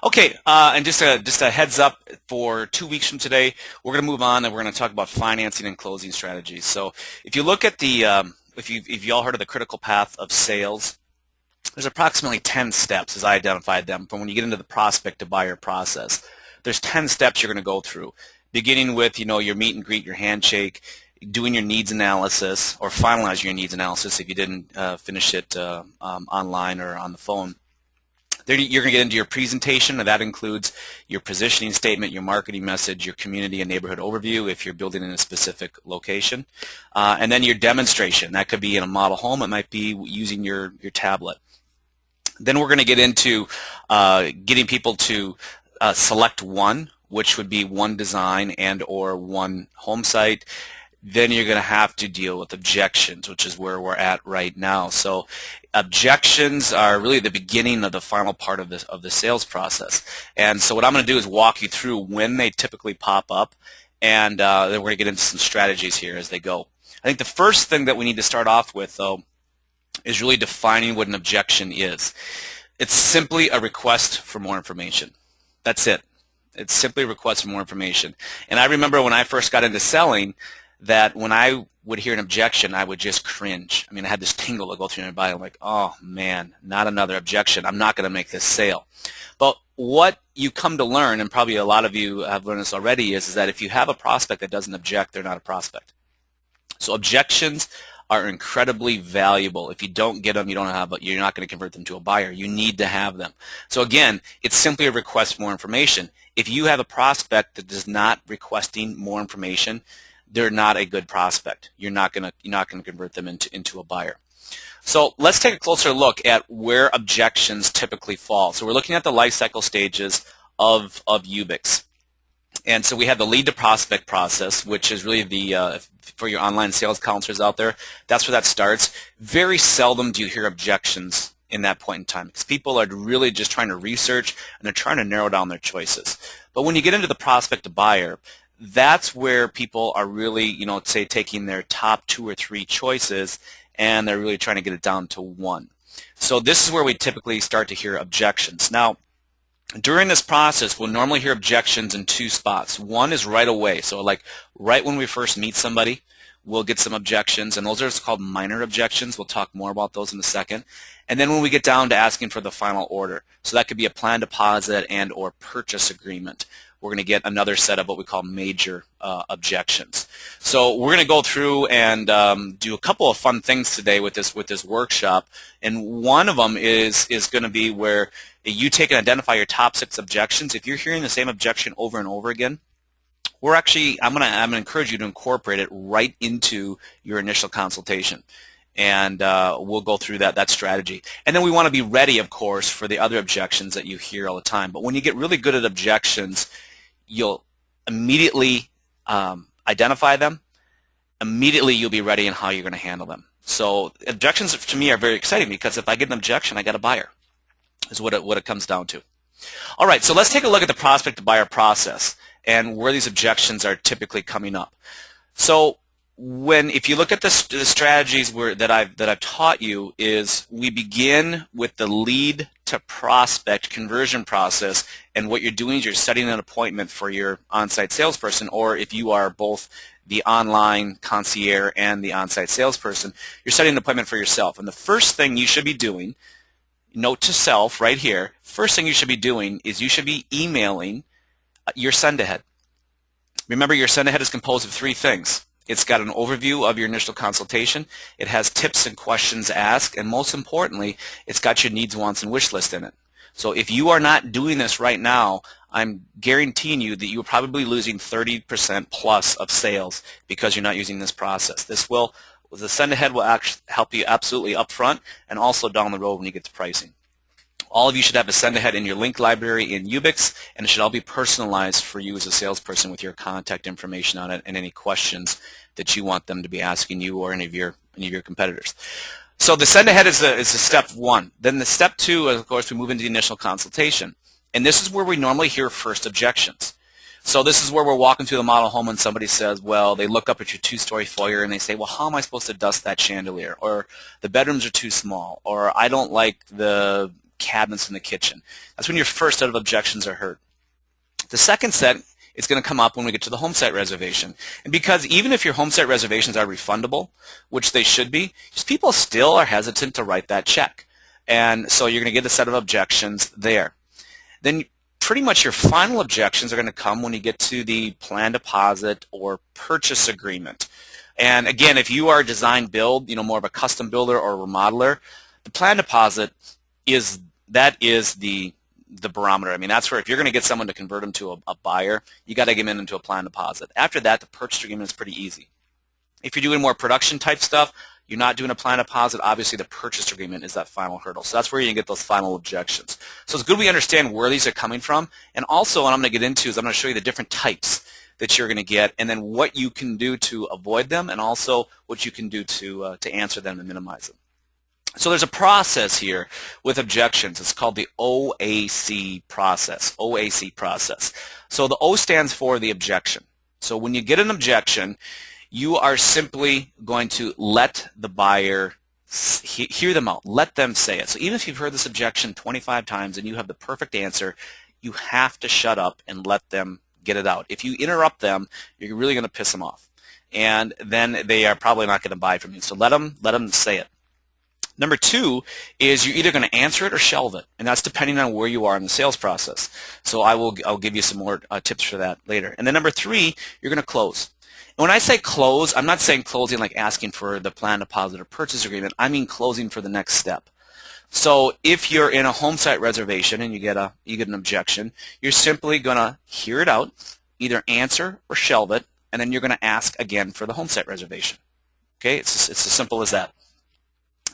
Okay, and just a heads up, for 2 weeks from today, we're going to move on and we're going to talk about financing and closing strategies. So if you look at the, if you all heard of the critical path of sales, there's approximately 10 steps as I identified them from when you get into the prospect to buyer process. There's 10 steps you're going to go through, beginning with, your meet and greet, your handshake, doing your needs analysis, or finalizing your needs analysis if you didn't finish it online or on the phone. You're going to get into your presentation, and that includes your positioning statement, your marketing message, your community and neighborhood overview if you're building in a specific location, and then your demonstration. That could be in a model home. It might be using your tablet. Then we're going to get into getting people to select one, which would be one design and or one home site. Then you're going to have to deal with objections, which is where we're at right now. So objections are really the beginning of the final part of the sales process. And so what I'm going to do is walk you through when they typically pop up, and then we're going to get into some strategies here as they go. I think the first thing that we need to start off with, though, is really defining what an objection is. It's simply a request for more information. That's it. It's simply a request for more information. And I remember when I first got into selling, that when I would hear an objection, I would just cringe. I mean, I had this tingle to go through my body. I'm like, oh man, not another objection. I'm not going to make this sale. But what you come to learn, and probably a lot of you have learned this already, is that if you have a prospect that doesn't object, they're not a prospect. So objections are incredibly valuable. If you don't get them, you're not going to convert them to a buyer. You need to have them. So again, it's simply a request for more information. If you have a prospect that is not requesting more information, they're not a good prospect. You're not going to convert them into a buyer. So let's take a closer look at where objections typically fall. So we're looking at the life cycle stages of Ubix. And so we have the lead to prospect process, which is really the for your online sales counselors out there, that's where that starts. Very seldom do you hear objections in that point in time, because people are really just trying to research and they're trying to narrow down their choices. But when you get into the prospect to buyer, that's where people are really, say, taking their top 2 or 3 choices and they're really trying to get it down to one. So this is where we typically start to hear objections. Now, during this process, we'll normally hear objections in 2 spots. One is right away. So like right when we first meet somebody, we'll get some objections, and those are called minor objections. We'll talk more about those in a second. And then when we get down to asking for the final order, so that could be a plan deposit and or purchase agreement, we're going to get another set of what we call major objections. So we're going to go through and do a couple of fun things today with this workshop, and one of them is going to be where you take and identify your top 6 objections. If you're hearing the same objection over and over again, I'm going to encourage you to incorporate it right into your initial consultation. And we'll go through that strategy. And then we want to be ready, of course, for the other objections that you hear all the time. But when you get really good at objections, you'll immediately identify them. Immediately you'll be ready in how you're going to handle them. So objections to me are very exciting, because if I get an objection, I got a buyer, is what it comes down to. All right, so let's take a look at the prospect to buyer process and where these objections are typically coming up. So if you look at the strategies that I've taught you, is we begin with the lead to prospect conversion process, and what you're doing is you're setting an appointment for your on-site salesperson, or if you are both the online concierge and the on-site salesperson, you're setting an appointment for yourself. And the first thing you should be doing, note to self right here, first thing you should be doing is you should be emailing your send-ahead. Remember, your send-ahead is composed of 3 things. It's got an overview of your initial consultation. It has tips and questions asked, and most importantly, it's got your needs, wants, and wish list in it. So if you are not doing this right now, I'm guaranteeing you that you're probably losing 30% plus of sales because you're not using this process. The send-ahead will actually help you absolutely up front and also down the road when you get to pricing. All of you should have a send-ahead in your link library in Ubix, and it should all be personalized for you as a salesperson with your contact information on it and any questions that you want them to be asking you or any of your competitors. So the send-ahead is the step 1. Then the step 2, of course, we move into the initial consultation, and this is where we normally hear first objections. So this is where we're walking through the model home and somebody says, well, they look up at your 2-story foyer and they say, well, how am I supposed to dust that chandelier? Or the bedrooms are too small, or I don't like the cabinets in the kitchen. That's when your first set of objections are heard. The second set is going to come up when we get to the home site reservation. And because even if your home site reservations are refundable, which they should be, just people still are hesitant to write that check. And so you're going to get a set of objections there. Then pretty much your final objections are going to come when you get to the plan deposit or purchase agreement. And again, if you are a design build, more of a custom builder or a remodeler, the plan deposit is the barometer. I mean, that's where if you're going to get someone to convert them to a buyer, you got to get them into a plan deposit. After that, the purchase agreement is pretty easy. If you're doing more production type stuff, you're not doing a plan deposit, obviously the purchase agreement is that final hurdle. So that's where you can get those final objections. So it's good we understand where these are coming from. And also what I'm going to get into is I'm going to show you the different types that you're going to get and then what you can do to avoid them and also what you can do to answer them and minimize them. So there's a process here with objections. It's called the OAC process. OAC process. So the O stands for the objection. So when you get an objection, you are simply going to let the buyer hear them out. Let them say it. So even if you've heard this objection 25 times and you have the perfect answer, you have to shut up and let them get it out. If you interrupt them, you're really going to piss them off. And then they are probably not going to buy from you. So let them say it. Number two is you're either going to answer it or shelve it, and that's depending on where you are in the sales process. So I'll give you some more tips for that later. And then number three, you're going to close. And when I say close, I'm not saying closing like asking for the plan deposit or purchase agreement. I mean closing for the next step. So if you're in a home site reservation and you get an objection, you're simply going to hear it out, either answer or shelve it, and then you're going to ask again for the home site reservation. Okay, it's as simple as that.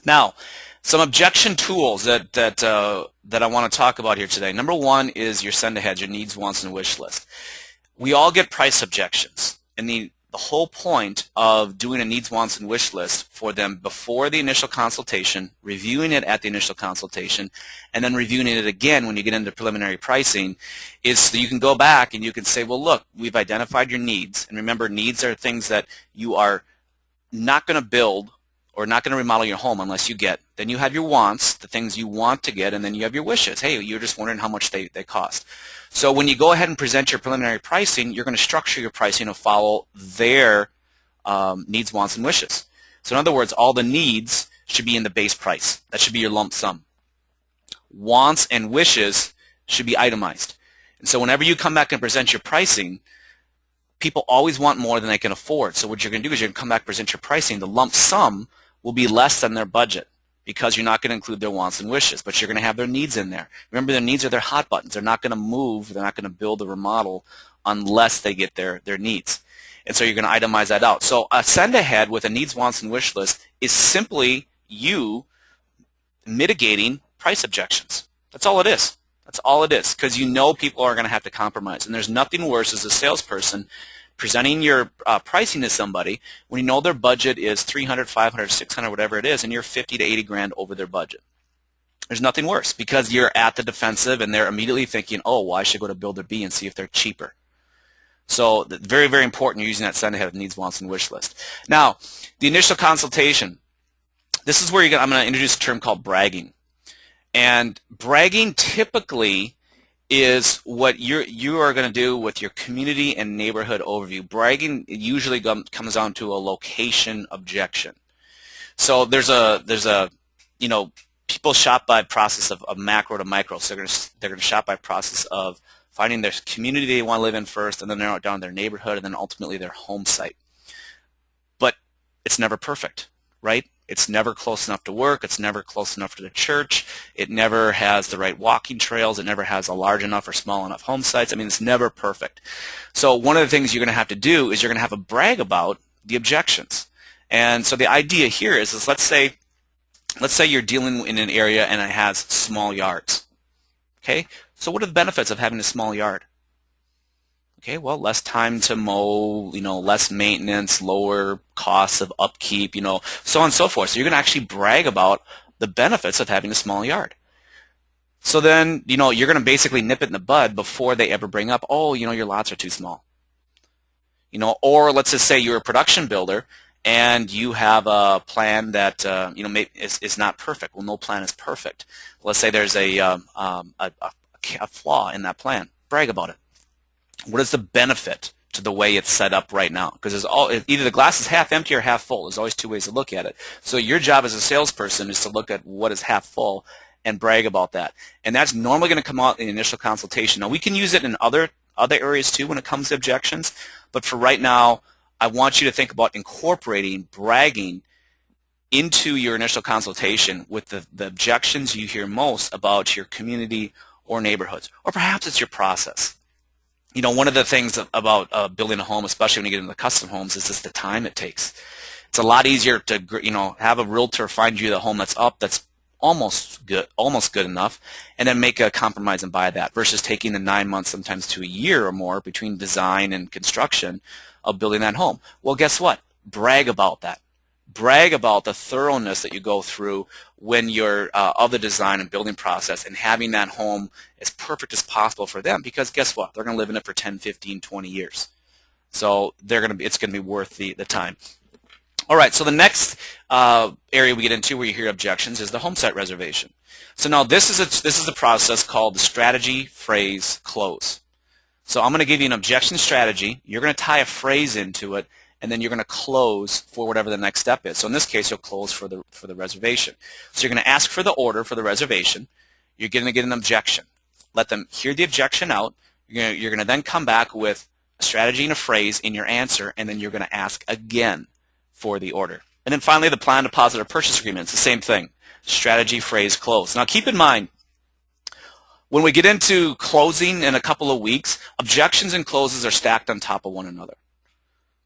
Now, some objection tools that I want to talk about here today. Number one is your send ahead, your needs, wants, and wish list. We all get price objections, and the whole point of doing a needs, wants, and wish list for them before the initial consultation, reviewing it at the initial consultation, and then reviewing it again when you get into preliminary pricing is so you can go back and you can say, well, look, we've identified your needs. And remember, needs are things that you are not going to build or not going to remodel your home unless you get. Then you have your wants, the things you want to get, and then you have your wishes. Hey, you're just wondering how much they cost. So when you go ahead and present your preliminary pricing, you're going to structure your pricing to follow their needs, wants, and wishes. So in other words, all the needs should be in the base price. That should be your lump sum. Wants and wishes should be itemized. And so whenever you come back and present your pricing, people always want more than they can afford. So what you're going to do is you're going to come back and present your pricing. The lump sum will be less than their budget because you're not going to include their wants and wishes, but you're going to have their needs in there. Remember, their needs are their hot buttons. They're not going to move. They're not going to build or remodel unless they get their needs. And so you're going to itemize that out. So a send ahead with a needs, wants, and wish list is simply you mitigating price objections. That's all it is. That's all it is, because you know people are going to have to compromise. And there's nothing worse as a salesperson presenting your pricing to somebody when you know their budget is $300, $500, $600, whatever it is, and you're 50 to 80 grand over their budget. There's nothing worse because you're at the defensive and they're immediately thinking, oh, well, I should go to Builder B and see if they're cheaper. So very, very important you're using that send ahead of needs, wants, and wish list. Now, the initial consultation. This is where I'm going to introduce a term called bragging. And bragging typically is what you are going to do with your community and neighborhood overview. Bragging usually comes down to a location objection. So there's a people shop by process of macro to micro. So they're going to shop by process of finding their community they want to live in first, and then narrow it down their neighborhood, and then ultimately their home site. But it's never perfect, right? It's never close enough to work. It's never close enough to the church. It never has the right walking trails. It never has a large enough or small enough home sites. I mean, it's never perfect. So one of the things you're going to have to do is you're going to have to brag about the objections. And so the idea here is let's say you're dealing in an area and it has small yards. Okay? So what are the benefits of having a small yard? Okay, well, less time to mow, less maintenance, lower costs of upkeep, so on and so forth. So you're going to actually brag about the benefits of having a small yard. So then, you're going to basically nip it in the bud before they ever bring up, oh, your lots are too small. Or let's just say you're a production builder and you have a plan that is not perfect. Well, no plan is perfect. Let's say there's a flaw in that plan. Brag about it. What is the benefit to the way it's set up right now? Because either the glass is half empty or half full. There's always two ways to look at it. So your job as a salesperson is to look at what is half full and brag about that. And that's normally going to come out in the initial consultation. Now, we can use it in other areas too when it comes to objections, but for right now, I want you to think about incorporating bragging into your initial consultation with the objections you hear most about your community or neighborhoods, or perhaps it's your process. One of the things about building a home, especially when you get into the custom homes, is just the time it takes. It's a lot easier to have a realtor find you the home that's almost good enough, and then make a compromise and buy that, versus taking the 9 months, sometimes to a year or more, between design and construction of building that home. Well, guess what? Brag about that. Brag about the thoroughness that you go through when you're of the design and building process, and having that home as perfect as possible for them, because guess what? They're going to live in it for 10, 15, 20 years. So it's going to be worth the time. All right, so the next area we get into where you hear objections is the home site reservation. So now this is a process called the strategy, phrase, close. So I'm going to give you an objection strategy. You're going to tie a phrase into it, and then you're going to close for whatever the next step is. So in this case, you'll close for the reservation. So you're going to ask for the order for the reservation. You're going to get an objection. Let them hear the objection out. You're going to then come back with a strategy and a phrase in your answer, and then you're going to ask again for the order. And then finally, the plan, deposit, or purchase agreement. It's the same thing. Strategy, phrase, close. Now keep in mind, when we get into closing in a couple of weeks, objections and closes are stacked on top of one another.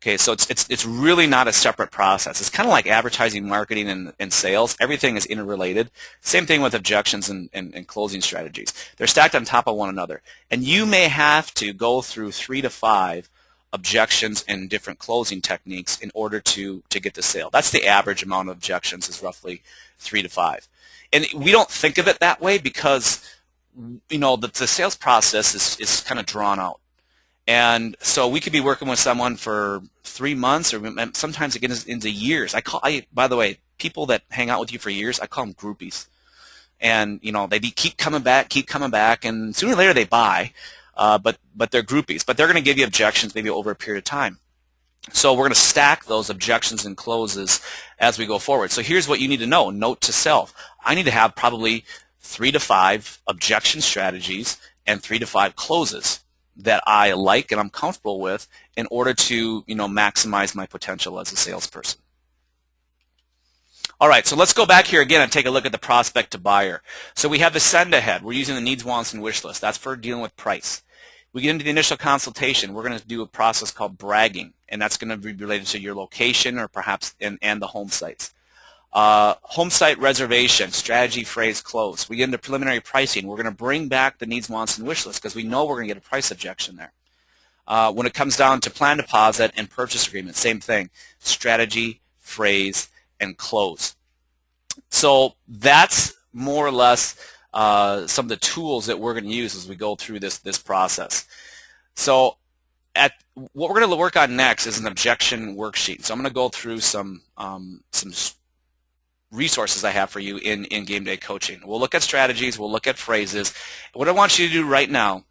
Okay, so it's really not a separate process. It's kind of like advertising, marketing, and sales. Everything is interrelated. Same thing with objections and closing strategies. They're stacked on top of one another. And you may have to go through 3 to 5 objections and different closing techniques in order to get the sale. That's the average amount of objections, is roughly 3 to 5. And we don't think of it that way because the sales process is kind of drawn out. And so we could be working with someone for 3 months, or sometimes it gets into years. By the way, people that hang out with you for years, I call them groupies. And they keep coming back, and sooner or later they buy. But they're groupies. But they're going to give you objections maybe over a period of time. So we're going to stack those objections and closes as we go forward. So here's what you need to know. Note to self. I need to have probably 3 to 5 objection strategies and 3 to 5 closes that I like and I'm comfortable with in order to maximize my potential as a salesperson. All right, so let's go back here again and take a look at the prospect to buyer. So we have the send ahead. We're using the needs, wants, and wish list. That's for dealing with price. We get into the initial consultation. We're going to do a process called bragging, and that's going to be related to your location or perhaps and the home sites. Home site reservation, strategy, phrase, close. We get into preliminary pricing. We're going to bring back the needs, wants, and wish list because we know we're going to get a price objection there. When it comes down to plan deposit and purchase agreement, same thing. Strategy, phrase, and close. So that's more or less some of the tools that we're going to use as we go through this process. So what we're going to work on next is an objection worksheet. So I'm going to go through some resources I have for you in game day coaching. We'll look at strategies, we'll look at phrases. What I want you to do right now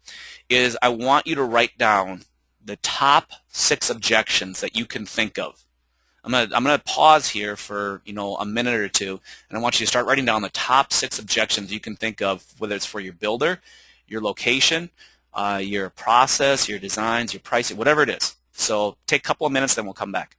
is I want you to write down the top 6 objections that you can think of. I'm gonna pause here for a minute or two, and I want you to start writing down the top 6 objections you can think of, whether it's for your builder, your location, your process, your designs, your pricing, whatever it is. So take a couple of minutes, then we'll come back.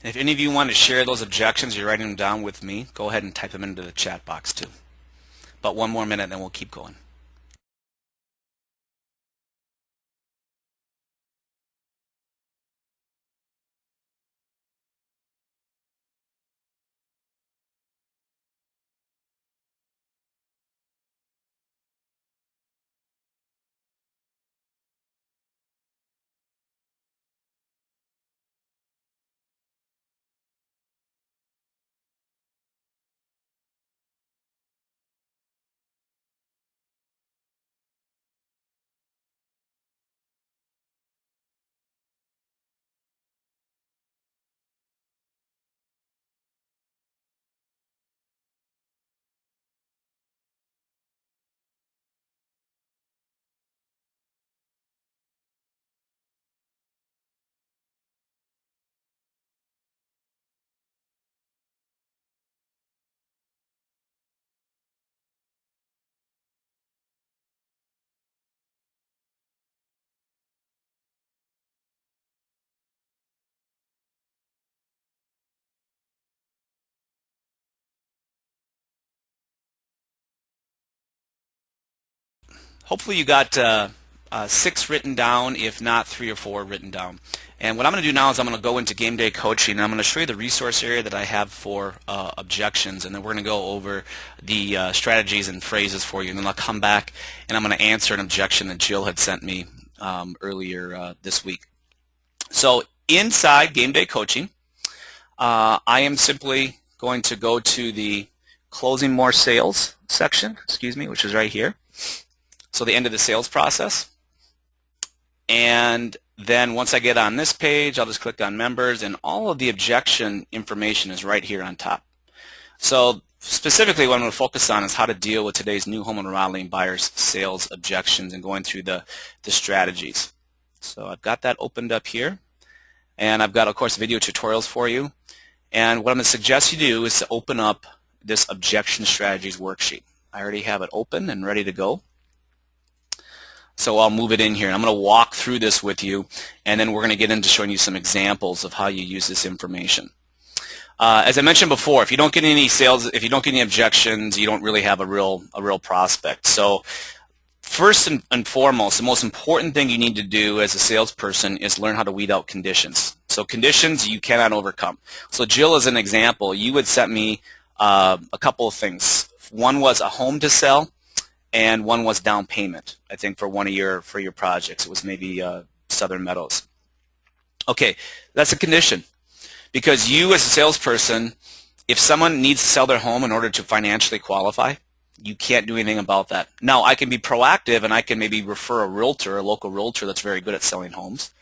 And if any of you want to share those objections, you're writing them down with me, go ahead and type them into the chat box too. About one more minute, and then we'll keep going. Hopefully you got 6 written down, if not 3 or 4 written down. And what I'm going to do now is I'm going to go into game day coaching, and I'm going to show you the resource area that I have for objections, and then we're going to go over the strategies and phrases for you, and then I'll come back and I'm going to answer an objection that Jill had sent me earlier this week. So inside game day coaching, I am simply going to go to the closing more sales section, which is right here. So the end of the sales process. And then once I get on this page, I'll just click on members, and all of the objection information is right here on top. So specifically what I'm going to focus on is how to deal with today's new home and remodeling buyers sales objections and going through the strategies. So I've got that opened up here, and I've got, of course, video tutorials for you. And what I'm going to suggest you do is to open up this objection strategies worksheet. I already have it open and ready to go. So I'll move it in here, and I'm going to walk through this with you, and then we're going to get into showing you some examples of how you use this information. As I mentioned before, if you don't get any sales, if you don't get any objections, you don't really have a real prospect. So first and foremost, the most important thing you need to do as a salesperson is learn how to weed out conditions. So conditions you cannot overcome. So Jill, as an example, you had sent me a couple of things. One was a home to sell, and one was down payment, I think, for your projects. It was maybe Southern Meadows. Okay, that's a condition, because you as a salesperson, if someone needs to sell their home in order to financially qualify, you can't do anything about that. Now, I can be proactive, and I can maybe refer a realtor, a local realtor that's very good at selling homes.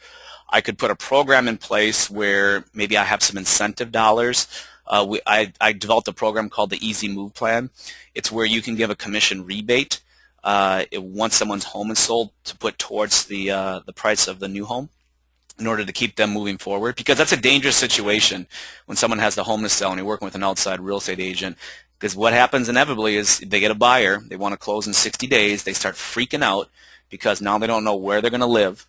I could put a program in place where maybe I have some incentive dollars. I developed a program called the Easy Move Plan. It's where you can give a commission rebate once someone's home is sold to put towards the price of the new home in order to keep them moving forward, because that's a dangerous situation when someone has the home to sell and you're working with an outside real estate agent, because what happens inevitably is they get a buyer, they want to close in 60 days, they start freaking out because now they don't know where they're going to live.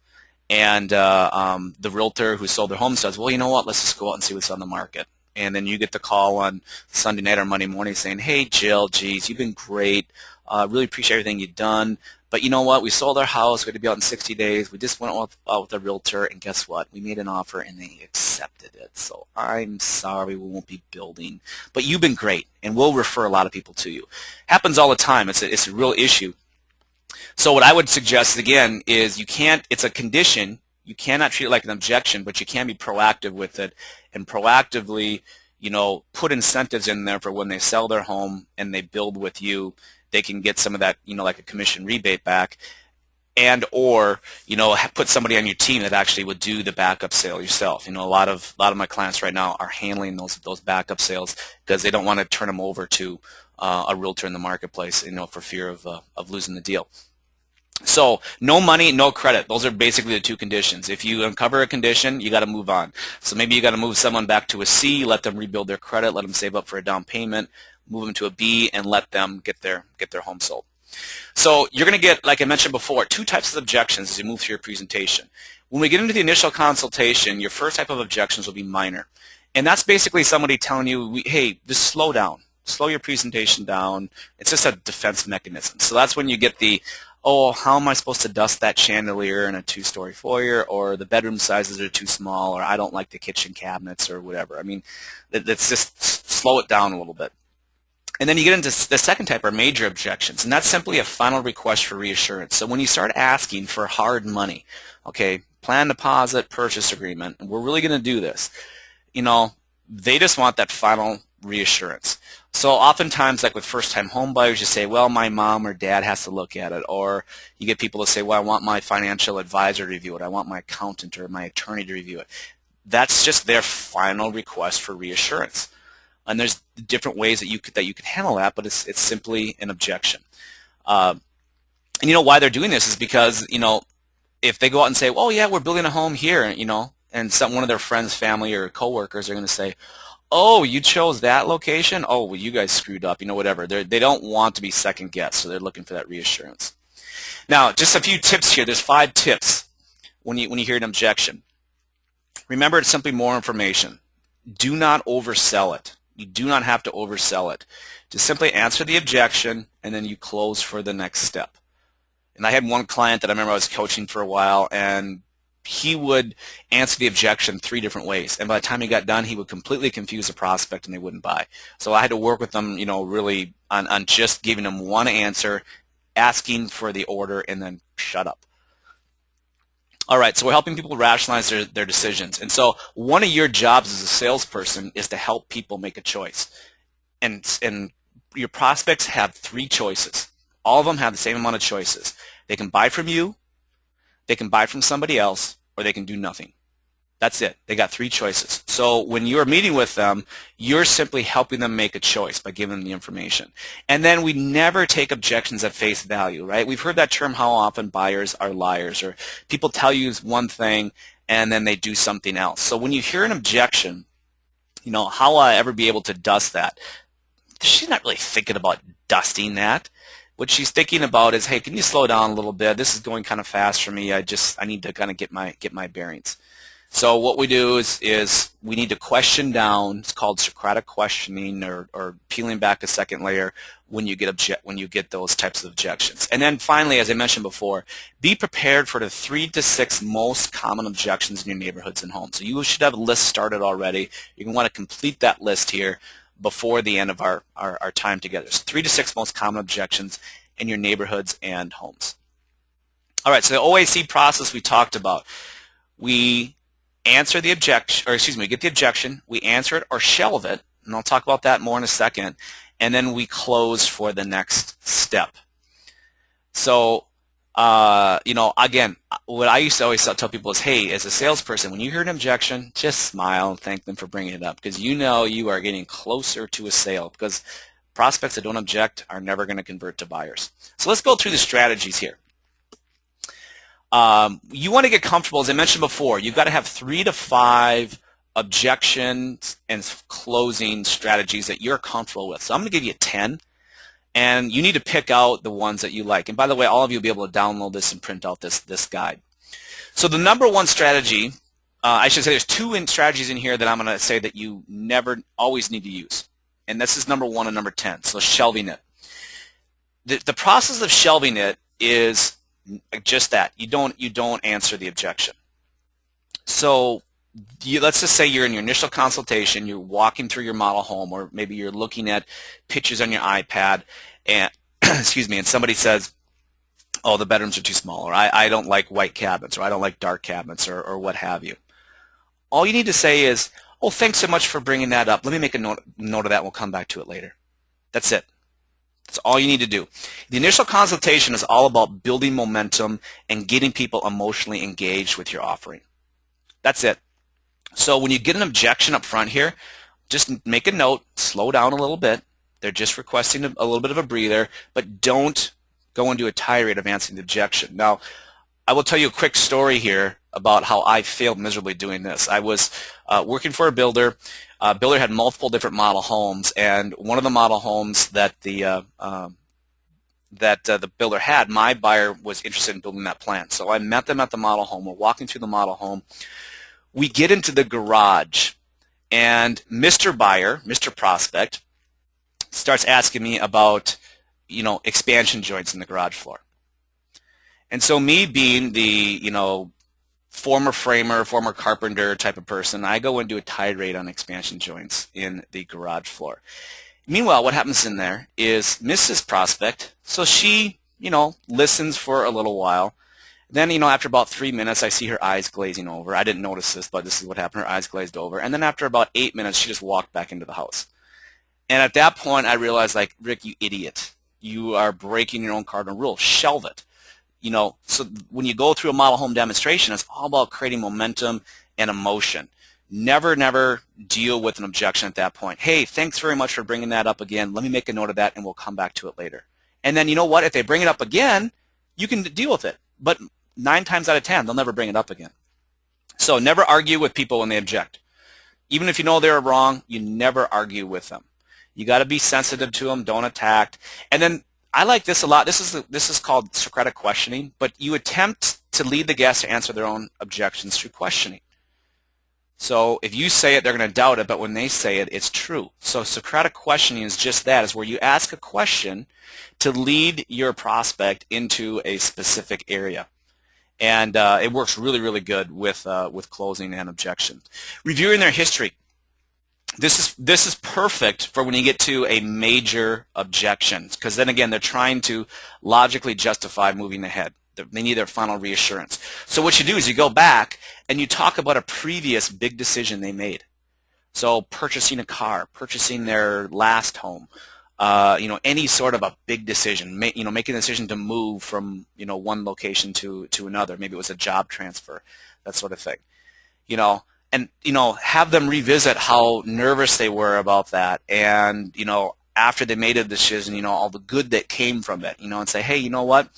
And the realtor who sold their home says, well, you know what, let's just go out and see what's on the market. And then you get the call on Sunday night or Monday morning saying, hey, Jill, geez, you've been great. Really appreciate everything you've done. But you know what? We sold our house. We're going to be out in 60 days. We just went out with a realtor, and guess what? We made an offer, and they accepted it. So I'm sorry we won't be building. But you've been great, and we'll refer a lot of people to you. Happens all the time. It's a real issue. So what I would suggest, again, is it's a condition. You cannot treat it like an objection, but you can be proactive with it and proactively, put incentives in there for when they sell their home and they build with you, they can get some of that, like a commission rebate back, and or, put somebody on your team that actually would do the backup sale yourself. A lot of my clients right now are handling those backup sales because they don't want to turn them over to a realtor in the marketplace, for fear of losing the deal. So no money, no credit. Those are basically the two conditions. If you uncover a condition, you got to move on. So maybe you got to move someone back to a C, let them rebuild their credit, let them save up for a down payment, move them to a B, and let them get their home sold. So you're going to get, like I mentioned before, 2 types of objections as you move through your presentation. When we get into the initial consultation, your first type of objections will be minor. And that's basically somebody telling you, hey, just slow down. slow your presentation down. It's just a defense mechanism. So that's when you get the, oh, how am I supposed to dust that chandelier in a 2-story foyer, or the bedroom sizes are too small, or I don't like the kitchen cabinets, or whatever. I mean, let's just slow it down a little bit. And then you get into the second type, are major objections, and that's simply a final request for reassurance. So when you start asking for hard money, okay, plan deposit, purchase agreement, and we're really going to do this, you know, they just want that final reassurance. So oftentimes, like with first-time home buyers, you say, well, my mom or dad has to look at it, or you get people to say, well, I want my financial advisor to review it, I want my accountant or my attorney to review it. That's just their final request for reassurance. And there's different ways that you could handle that, but it's simply an objection. And you know why they're doing this is because, you know, if they go out and say, oh yeah, we're building a home here, you know, and one of their friends, family, or coworkers are going to say, oh, you chose that location? Oh, well, you guys screwed up, you know, whatever. They don't want to be second guessed, so they're looking for that reassurance. Now, just a few tips here. There's 5 tips when you hear an objection. Remember, it's simply more information. Do not oversell it. You do not have to oversell it. Just simply answer the objection, and then you close for the next step. And I had one client that I remember I was coaching for a while, and he would answer the objection 3 different ways. And by the time he got done, he would completely confuse the prospect and they wouldn't buy. So I had to work with them, you know, really on just giving them one answer, asking for the order, and then shut up. All right, so we're helping people rationalize their decisions. And so one of your jobs as a salesperson is to help people make a choice. And your prospects have 3 choices. All of them have the same amount of choices. They can buy from you, they can buy from somebody else, or they can do nothing. That's it. They got 3 choices. So when you're meeting with them, you're simply helping them make a choice by giving them the information. And then we never take objections at face value, right? We've heard that term, how often buyers are liars, or people tell you one thing and then they do something else. So when you hear an objection, you know, how will I ever be able to dust that? She's not really thinking about dusting that. What she's thinking about is, hey, can you slow down a little bit? This is going kind of fast for me. I need to kind of get my bearings. So what we do is we need to question down. It's called Socratic Questioning, or peeling back a second layer when you get those types of objections. And then finally, as I mentioned before, be prepared for the 3 to 6 most common objections in your neighborhoods and homes. So you should have a list started already. You're going to want to complete that list here before the end of our time together. So 3 to 6 most common objections in your neighborhoods and homes. All right, so the OAC process we talked about. We answer the objection, or excuse me, we get the objection, we answer it or shelve it, and I'll talk about that more in a second, and then we close for the next step. So, you know, again, what I used to always tell people is, hey, as a salesperson, when you hear an objection, just smile and thank them for bringing it up, because you know you are getting closer to a sale, because prospects that don't object are never going to convert to buyers. So let's go through the strategies here. You want to get comfortable, as I mentioned before, you've got to have 3 to 5 objections and closing strategies that you're comfortable with. So I'm going to give you 10, and you need to pick out the ones that you like. And by the way, all of you will be able to download this and print out this guide. So the number 1 strategy, I should say there's 2 strategies in here that I'm going to say that you always need to use. And this is number 1 and number 10, so shelving it. The process of shelving it is just that. You don't answer the objection. So let's just say you're in your initial consultation, you're walking through your model home, or maybe you're looking at pictures on your iPad, and excuse me, and somebody says, oh, the bedrooms are too small, or I don't like white cabinets, or I don't like dark cabinets, or what have you. All you need to say is, oh, thanks so much for bringing that up. Let me make a note of that, and we'll come back to it later. That's it. That's all you need to do. The initial consultation is all about building momentum and getting people emotionally engaged with your offering. That's it. So when you get an objection up front here, just make a note, slow down a little bit. They're just requesting a little bit of a breather, but don't go into a tirade of answering the objection. Now, I will tell you a quick story here about how I failed miserably doing this. I was working for a builder. Builder had multiple different model homes, and one of the model homes that the builder had, my buyer was interested in building that plan. So I met them at the model home. We're walking through the model home. We get into the garage, and Mr. Buyer, Mr. Prospect, starts asking me about, expansion joints in the garage floor. And so me being the, former framer, former carpenter type of person, I go into a tirade on expansion joints in the garage floor. Meanwhile, what happens in there is Mrs. Prospect, so she, listens for a little while. Then, after about 3 minutes, I see her eyes glazing over. I didn't notice this, but this is what happened. Her eyes glazed over. And then after about 8 minutes, she just walked back into the house. And at that point, I realized, like, Rick, you idiot. You are breaking your own cardinal rule. Shelve it. So when you go through a model home demonstration, it's all about creating momentum and emotion. Never deal with an objection at that point. Hey, thanks very much for bringing that up again. Let me make a note of that, and we'll come back to it later. And then you know what? If they bring it up again, you can deal with it. But 9 times out of 10, they'll never bring it up again. So never argue with people when they object. Even if you know they're wrong, you never argue with them. You got to be sensitive to them. Don't attack. And then I like this a lot. This is called Socratic Questioning, but you attempt to lead the guest to answer their own objections through questioning. So if you say it, they're going to doubt it, but when they say it, it's true. So Socratic Questioning is just that. It's where you ask a question to lead your prospect into a specific area. And it works really, really good with closing and objections. Reviewing their history. This is perfect for when you get to a major objection, because then again, they're trying to logically justify moving ahead. They need their final reassurance. So what you do is you go back and you talk about a previous big decision they made. So purchasing a car, purchasing their last home, any sort of a big decision, making a decision to move from, one location to another. Maybe it was a job transfer, that sort of thing. And have them revisit how nervous they were about that, and after they made a decision, all the good that came from it, and say, hey, you know what,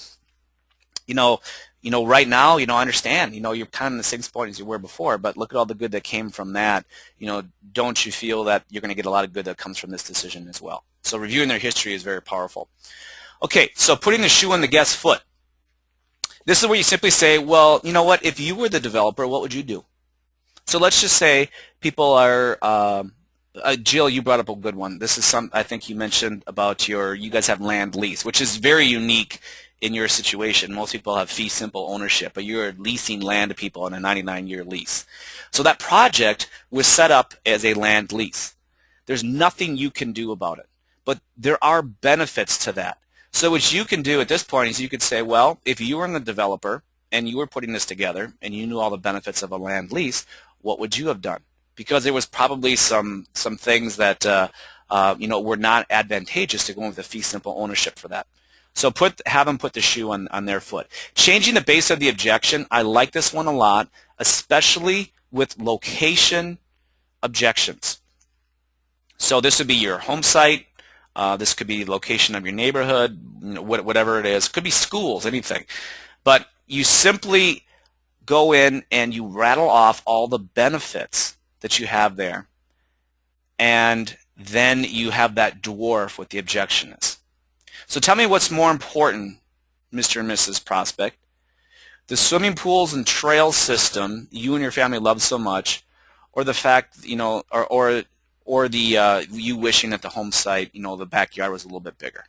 right now, I understand, you're kind of in the same spot as you were before, but look at all the good that came from that. Don't you feel that you're going to get a lot of good that comes from this decision as well? So reviewing their history is very powerful. Okay, so putting the shoe on the guest's foot. This is where you simply say, well, you know what, if you were the developer, what would you do? So let's just say people are, Jill, you brought up a good one. This is some, I think you mentioned about you guys have land lease, which is very unique in your situation. Most people have fee simple ownership, but you're leasing land to people on a 99-year lease. So that project was set up as a land lease. There's nothing you can do about it, but there are benefits to that. So what you can do at this point is you could say, well, if you were the developer and you were putting this together and you knew all the benefits of a land lease, what would you have done? Because there was probably some things that were not advantageous to going with a fee simple ownership for that. So have them put the shoe on their foot. Changing the base of the objection, I like this one a lot, especially with location objections. So this would be your home site. This could be the location of your neighborhood, whatever it is. It could be schools, anything. But you simply go in and you rattle off all the benefits that you have there, and then you have that dwarf what the objection is. So tell me what's more important, Mr. and Mrs. Prospect, the swimming pools and trail system you and your family love so much, or the fact, or the you wishing that the home site, the backyard was a little bit bigger.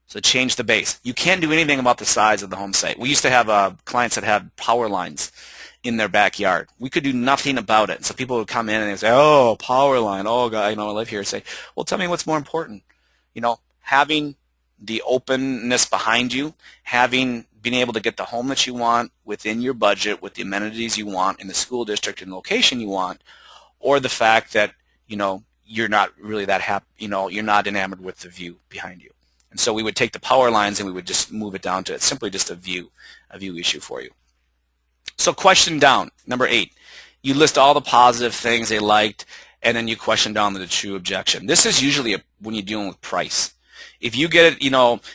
So change the base. You can't do anything about the size of the home site. We used to have clients that had power lines in their backyard. We could do nothing about it. So people would come in and they'd say, oh, power line. Oh, God, I live here. Say, well, tell me what's more important. Having the openness behind you, being able to get the home that you want within your budget with the amenities you want in the school district and location you want, or the fact that, you're not really that happy, you're not enamored with the view behind you. And so we would take the power lines and we would just move it down to it's simply just a view issue for you. So question down, number 8. You list all the positive things they liked, and then you question down to the true objection. This is usually when you're dealing with price. If you get it,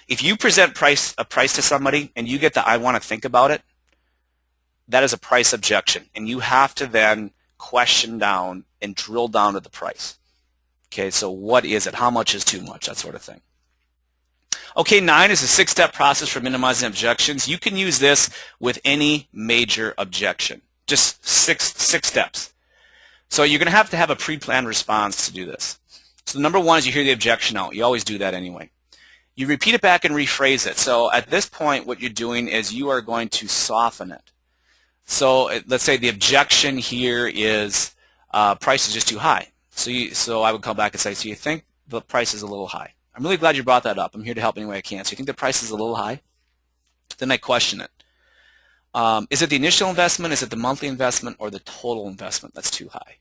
if you present a price to somebody and you get the I want to think about it, that is a price objection. And you have to then question down and drill down to the price. Okay, so what is it? How much is too much? That sort of thing. Okay, 9 is a 6-step process for minimizing objections. You can use this with any major objection. Just six steps. So you're going to have a pre-planned response to do this. So number one is you hear the objection out. You always do that anyway. You repeat it back and rephrase it. So at this point, what you're doing is you are going to soften it. So let's say the objection here is price is just too high. So I would come back and say, so you think the price is a little high. I'm really glad you brought that up. I'm here to help any way I can. So you think the price is a little high? Then I question it. Is it the initial investment, is it the monthly investment, or the total investment that's too high?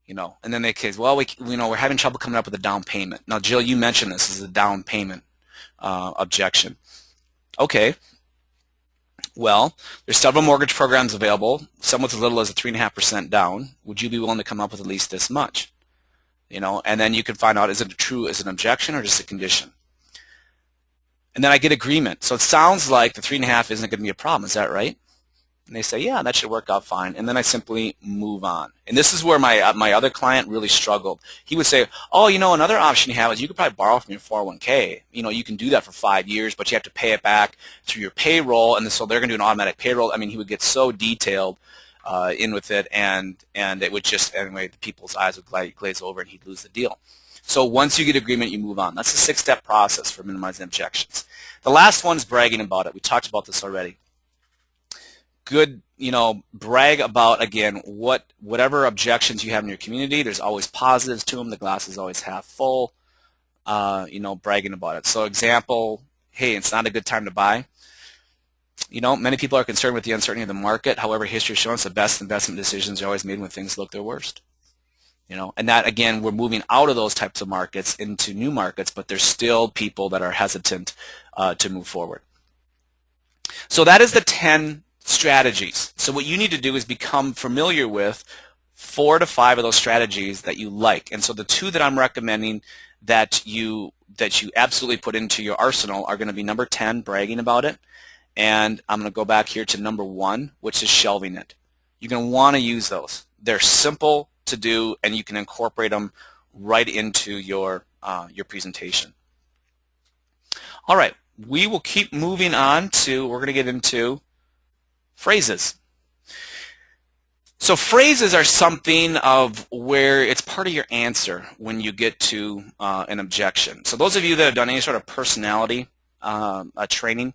And then they say, well, we're having trouble coming up with a down payment. Now, Jill, you mentioned this is a down payment objection. Okay. Well, there's several mortgage programs available, some with as little as a 3.5% down. Would you be willing to come up with at least this much? And then you can find out, is it an objection or just a condition? And then I get agreement. So it sounds like the 3.5 isn't going to be a problem. Is that right? And they say, yeah, that should work out fine. And then I simply move on. And this is where my other client really struggled. He would say, oh, another option you have is you could probably borrow from your 401k. You can do that for 5 years, but you have to pay it back through your payroll. And so they're going to do an automatic payroll. I mean, he would get so detailed in with it, and it would just, anyway, the people's eyes would glaze over and he'd lose the deal. So once you get agreement, you move on. That's a 6-step process for minimizing objections. The last one's bragging about it. We talked about this already. Good, brag about, again, whatever objections you have in your community. There's always positives to them. The glass is always half full, bragging about it. So example, hey, it's not a good time to buy. Many people are concerned with the uncertainty of the market. However, history has shown us the best investment decisions are always made when things look their worst. And that, again, we're moving out of those types of markets into new markets, but there's still people that are hesitant to move forward. So that is the 10 strategies. So what you need to do is become familiar with 4 to 5 of those strategies that you like. And so the 2 that I'm recommending that you absolutely put into your arsenal are going to be number 10, bragging about it, and I'm going to go back here to number 1, which is shelving it. You're going to want to use those. They're simple to do, and you can incorporate them right into your presentation. All right, we will keep moving on to, we're going to get into phrases. So phrases are something of where it's part of your answer when you get to an objection. So those of you that have done any sort of personality training,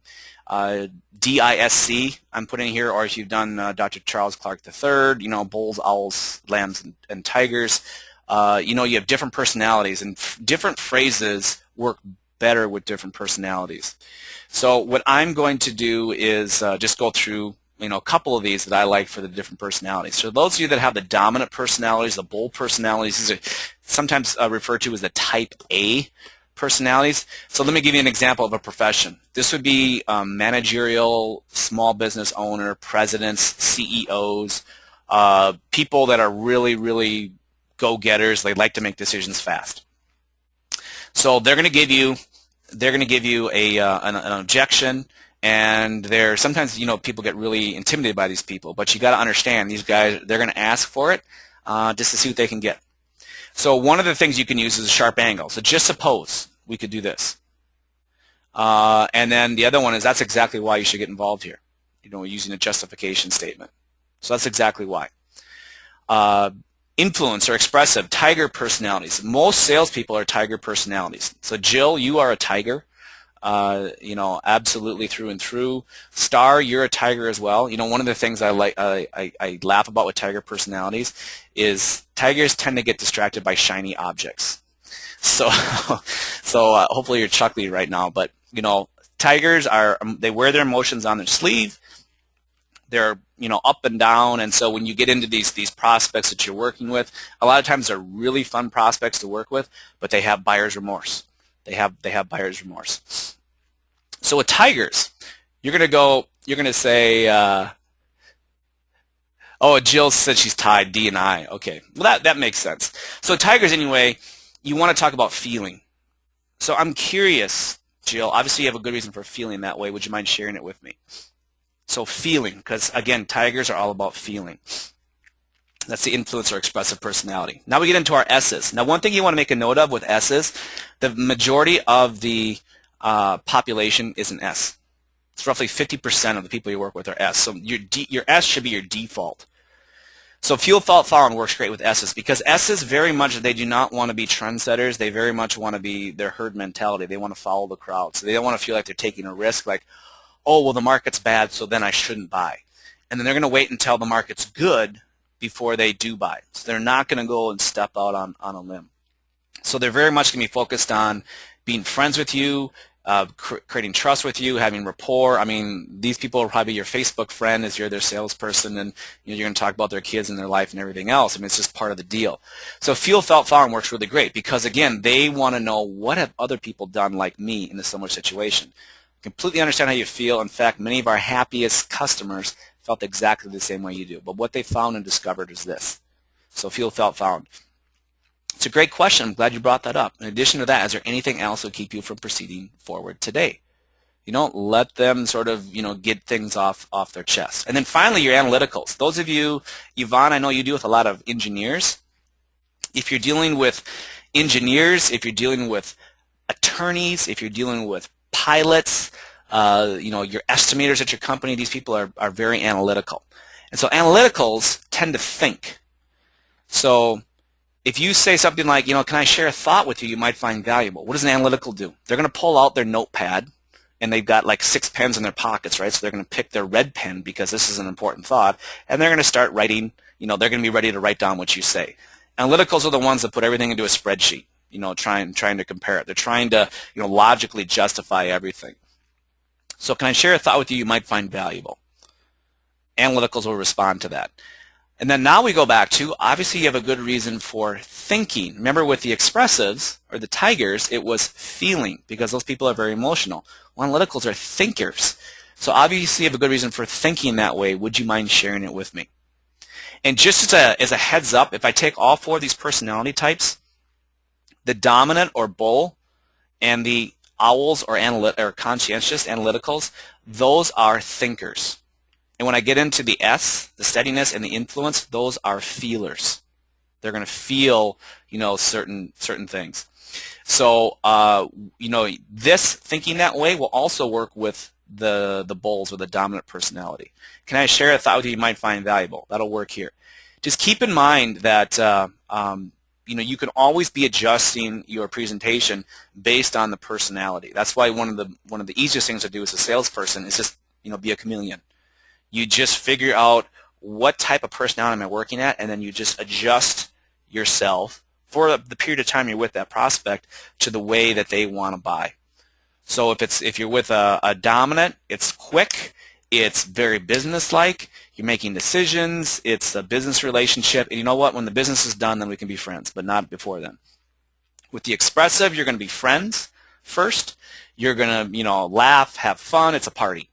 DISC I'm putting here, or if you've done Dr. Charles Clark III, bulls, owls, lambs, and tigers, you have different personalities, and different phrases work better with different personalities. So what I'm going to do is just go through a couple of these that I like for the different personalities. So those of you that have the dominant personalities, the bold personalities, these are sometimes referred to as the type A personalities. So let me give you an example of a profession. This would be managerial, small business owner, presidents, CEOs, people that are really, really go-getters. They like to make decisions fast. So they're going to give you an objection, and sometimes people get really intimidated by these people, but you got to understand these guys, they're going to ask for it just to see what they can get. So one of the things you can use is a sharp angle. So just suppose we could do this. And then the other one is that's exactly why you should get involved here, using a justification statement. So that's exactly why. Influence or expressive, tiger personalities. Most salespeople are tiger personalities. So Jill, you are a tiger, absolutely through and through. Star, you're a tiger as well. One of the things I laugh about with tiger personalities is tigers tend to get distracted by shiny objects. So hopefully you're chuckling right now, but tigers they wear their emotions on their sleeve. They're up and down, and so when you get into these prospects that you're working with, a lot of times they're really fun prospects to work with, but they have buyer's remorse. They have buyer's remorse. So with tigers, you're going to say, oh, Jill said she's tied, D and I. Okay, well that makes sense. So tigers, anyway, you want to talk about feeling. So I'm curious, Jill, obviously you have a good reason for feeling that way. Would you mind sharing it with me? So feeling, because again, tigers are all about feeling. That's the influence or expressive personality. Now we get into our S's. Now one thing you want to make a note of with S's, the majority of the population is an S. It's roughly 50% of the people you work with are S. So your S should be your default. So feel, felt, found works great with S's because S's very much, they do not want to be trendsetters. They very much want to be their herd mentality. They want to follow the crowd. So they don't want to feel like they're taking a risk like, oh, well, the market's bad, so then I shouldn't buy. And then they're going to wait until the market's good before they do buy. So they're not going to go and step out on a limb. So they're very much going to be focused on being friends with you, creating trust with you, having rapport. I mean, these people are probably your Facebook friend as you're their salesperson, and you're going to talk about their kids and their life and everything else. I mean, it's just part of the deal. So feel, felt, found works really great because, again, they want to know what have other people done like me in a similar situation. Completely understand how you feel. In fact, many of our happiest customers felt exactly the same way you do. But what they found and discovered is this. So feel, felt, found. It's a great question. I'm glad you brought that up. In addition to that, is there anything else that will keep you from proceeding forward today? Let them sort of, get things off their chest. And then finally, your analyticals. Those of you, Yvonne, I know you deal with a lot of engineers. If you're dealing with engineers, if you're dealing with attorneys, if you're dealing with pilots, your estimators at your company, these people are very analytical. And so analyticals tend to think. So if you say something like, can I share a thought with you might find valuable, what does an analytical do? They're going to pull out their notepad, and they've got like 6 pens in their pockets, right? So they're going to pick their red pen because this is an important thought, and they're going to start writing, they're going to be ready to write down what you say. Analyticals are the ones that put everything into a spreadsheet, trying to compare it. They're trying to, logically justify everything. So can I share a thought with you you might find valuable? Analyticals will respond to that. And then now we go back to, obviously you have a good reason for thinking. Remember with the expressives, or the tigers, it was feeling, because those people are very emotional. Well, analyticals are thinkers. So obviously you have a good reason for thinking that way. Would you mind sharing it with me? And just as a heads up, if I take all 4 of these personality types, the dominant or bull and the owls or conscientious analyticals, those are thinkers. And when I get into the S, the steadiness and the influence, those are feelers. They're going to feel, certain things. So, this thinking that way will also work with the bulls or the dominant personality. Can I share a thought with you might find valuable? That'll work here. Just keep in mind that, you can always be adjusting your presentation based on the personality. That's why one of the easiest things to do as a salesperson is just, be a chameleon. You just figure out what type of personality am I working at, and then you just adjust yourself for the period of time you're with that prospect to the way that they want to buy. So if you're with a dominant, it's quick, it's very business-like, you're making decisions, it's a business relationship, and you know what? When the business is done, then we can be friends, but not before then. With the expressive, you're going to be friends first. You're going to, laugh, have fun. It's a party.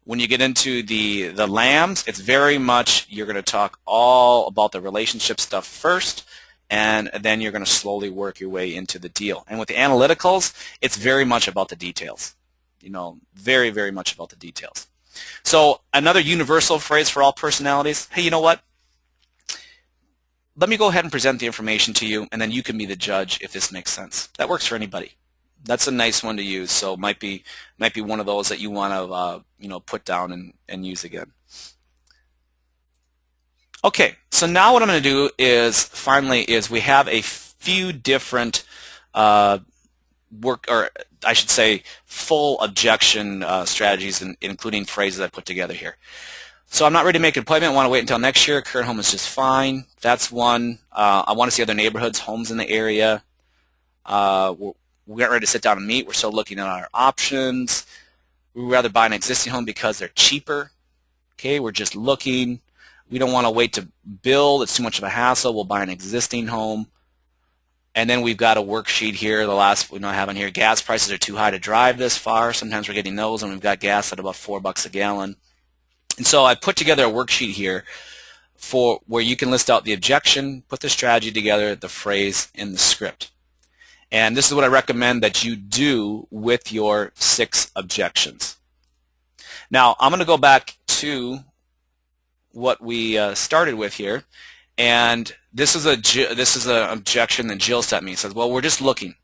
When you get into the lambs, it's very much you're going to talk all about the relationship stuff first, and then you're going to slowly work your way into the deal. And with the analyticals, it's very much about the details. Very, very much about the details. So another universal phrase for all personalities, hey, you know what? Let me go ahead and present the information to you, and then you can be the judge if this makes sense. That works for anybody. That's a nice one to use. So might be one of those that you want to put down and use again. Okay, so now what I'm going to do is we have a few different full objection strategies, including phrases I put together here. So I'm not ready to make an appointment. I want to wait until next year. Current home is just fine. That's one. I want to see other neighborhoods, homes in the area. We aren't ready to sit down and meet. We're still looking at our options. We'd rather buy an existing home because they're cheaper. Okay, we're just looking. We don't want to wait to build. It's too much of a hassle. We'll buy an existing home. And then we've got a worksheet here. The last I have on here, gas prices are too high to drive this far. Sometimes we're getting those, and we've got gas at about $4 a gallon. And so I put together a worksheet here for where you can list out the objection, put the strategy together, the phrase, and the script. And this is what I recommend that you do with your 6 objections. Now, I'm going to go back to what we started with here, and this is an objection that Jill sent me. It says, well, we're just looking.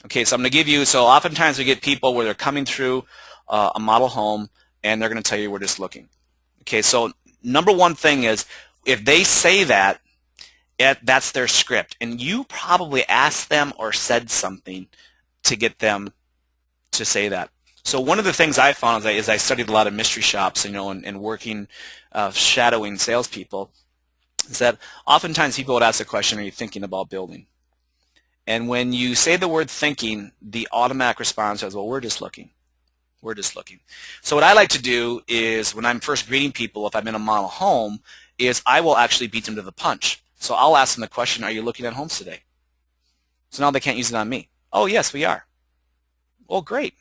Okay, so I'm going to give you, so oftentimes we get people where they're coming through a model home, and they're going to tell you we're just looking. Okay, so number one thing is if they say that, that's their script. And you probably asked them or said something to get them to say that. So one of the things I found is I studied a lot of mystery shops, and working, shadowing salespeople, is that oftentimes people would ask the question, are you thinking about building? And when you say the word thinking, the automatic response is, well, we're just looking. We're just looking. So what I like to do is when I'm first greeting people, if I'm in a model home, is I will actually beat them to the punch. So I'll ask them the question, are you looking at homes today? So now they can't use it on me. Oh, yes, we are. Well, great.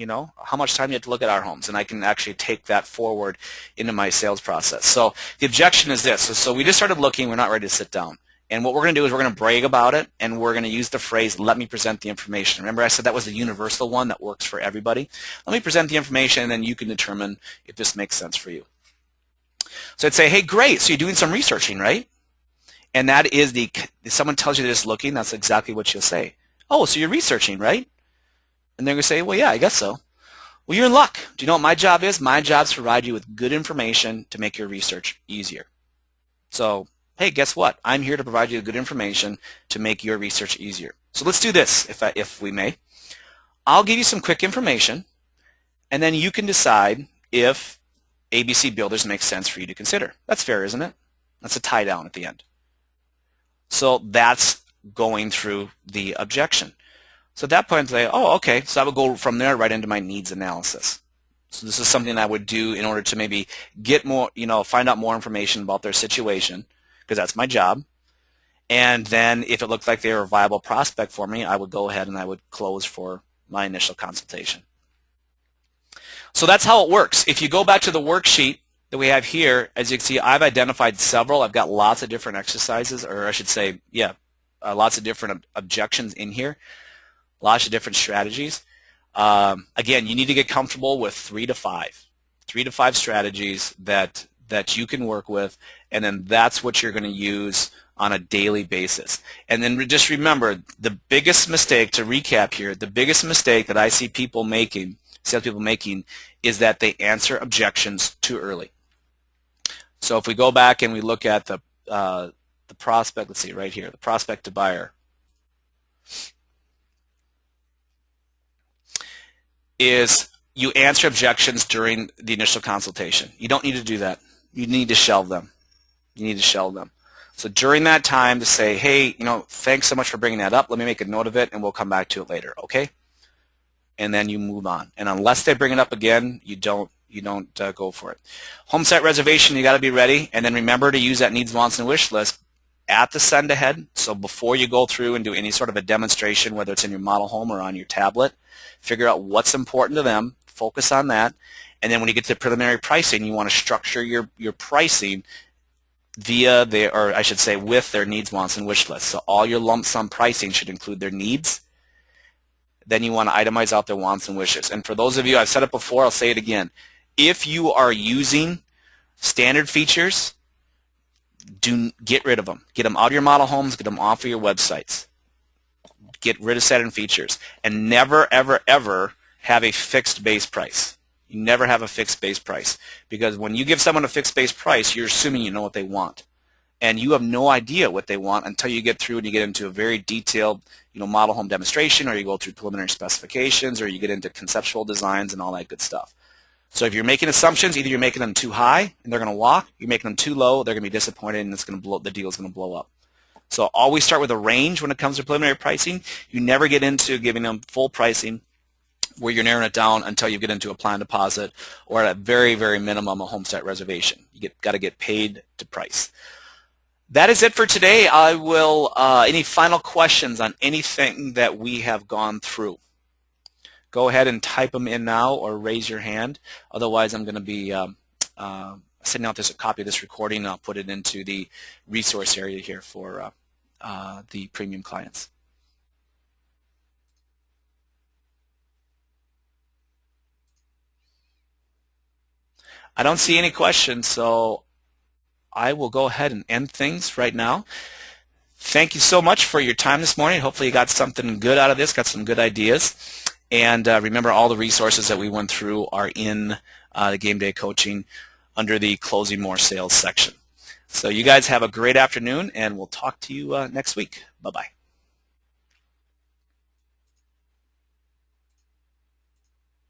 How much time do you have to look at our homes? And I can actually take that forward into my sales process. So the objection is this. So we just started looking. We're not ready to sit down. And what we're going to do is we're going to brag about it, and we're going to use the phrase, let me present the information. Remember I said that was the universal one that works for everybody? Let me present the information, and then you can determine if this makes sense for you. So I'd say, hey, great. So you're doing some researching, right? And that is if someone tells you they're just looking, that's exactly what you'll say. Oh, so you're researching, right? And they're going to say, well, yeah, I guess so. Well, you're in luck. Do you know what my job is? My job is to provide you with good information to make your research easier. So, hey, guess what? I'm here to provide you good information to make your research easier. So let's do this, if we may. I'll give you some quick information, and then you can decide if ABC Builders makes sense for you to consider. That's fair, isn't it? That's a tie down at the end. So that's going through the objection. So at that point, I say, oh, okay. So I would go from there right into my needs analysis. So this is something I would do in order to maybe get more, find out more information about their situation, because that's my job. And then if it looked like they were a viable prospect for me, I would go ahead and I would close for my initial consultation. So that's how it works. If you go back to the worksheet that we have here, as you can see, I've identified several. I've got lots of different exercises, or I should say, lots of different objections in here. Lots of different strategies. Again, you need to get comfortable with 3 to 5 strategies that you can work with, and then that's what you're going to use on a daily basis. And then just remember, the biggest mistake, to recap here, the biggest mistake that I see people making, salespeople making, is that they answer objections too early. So if we go back and we look at the prospect, let's see right here, the prospect to buyer, is you answer objections during the initial consultation. You don't need to do that. You need to shelve them. You need to shelve them. So during that time to say, hey, thanks so much for bringing that up. Let me make a note of it, and we'll come back to it later, okay? And then you move on. And unless they bring it up again, you don't go for it. Home site reservation, you got to be ready. And then remember to use that needs, wants, and wish list at the send ahead. So before you go through and do any sort of a demonstration, whether it's in your model home or on your tablet, figure out what's important to them, focus on that, and then when you get to preliminary pricing, you want to structure your pricing via or I should say with their needs, wants, and wish list. So all your lump sum pricing should include their needs. Then you want to itemize out their wants and wishes. And for those of you, I've said it before, I'll say it again. If you are using standard features, get rid of them. Get them out of your model homes, get them off of your websites. Get rid of standard features, and never, ever, ever have a fixed base price. You never have a fixed base price, because when you give someone a fixed base price, you're assuming you know what they want, and you have no idea what they want until you get through and you get into a very detailed, model home demonstration, or you go through preliminary specifications, or you get into conceptual designs and all that good stuff. So if you're making assumptions, either you're making them too high and they're going to walk, you're making them too low, they're going to be disappointed, and the deal is going to blow up. So always start with a range when it comes to preliminary pricing. You never get into giving them full pricing where you're narrowing it down until you get into a plan deposit or at a very, very minimum a home site reservation. You got to get paid to price. That is it for today. I will, any final questions on anything that we have gone through? Go ahead and type them in now or raise your hand. Otherwise, I'm going to be sending out a copy of this recording, and I'll put it into the resource area here for the premium clients. I don't see any questions, so I will go ahead and end things right now. Thank you so much for your time this morning. Hopefully you got something good out of this, got some good ideas. And remember, all the resources that we went through are in the Game Day Coaching under the Closing More Sales section. So you guys have a great afternoon, and we'll talk to you next week. Bye-bye.